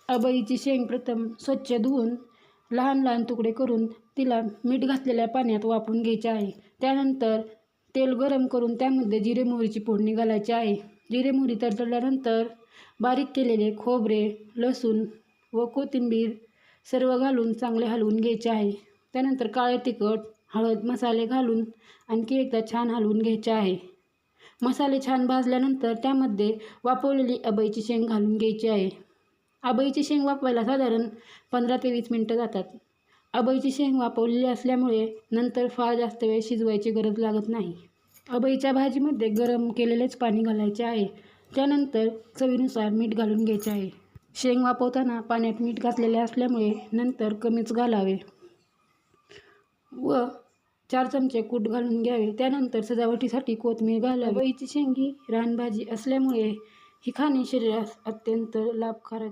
अबईची शेंग प्रथम स्वच्छ धुवून लहान लहान तुकडे करून तिला मीठ घातलेल्या पाण्यात वाफवून घ्यायचे आहे. त्यानंतर तेल गरम करून त्यामध्ये जिरे मोहरीची फोडणी घालायची आहे. जिरे मोहरी तडतडल्यानंतर बारीक केलेले खोबरे, लसूण व कोथिंबीर सर्व घालून चांगले हलवून घ्यायचे आहे. त्यानंतर काळे तिखट, हळद, मसाले घालून आणखी एकदा छान हलवून घ्यायचे आहे. मसाले छान भाजल्यानंतर त्यामध्ये वाफवलेली अबईची शेंग घालून घ्यायची आहे. अबईची शेंग वाफवायला साधारण 15 ते 20 मिनटं जातात. अबईची शेंग वाफवलेली असल्यामुळे नंतर फार जास्त वेळ शिजवायची गरज लागत नाही. अबईच्या भाजीमध्ये गरम केलेलेच पाणी घालायचे आहे. त्यानंतर चवीनुसार मीठ घालून घ्यायचे आहे. शेंग वाफवताना पाण्यात मीठ घातलेले असल्यामुळे नंतर कमीच घालावे व 4 चमचे कूट घालून घ्यावे. त्यानंतर सजावटीसाठी कोथिंबीर घालावी. अबईची शेंग ही रानभाजी असल्यामुळे ही खाणे शरीरास अत्यंत लाभकारक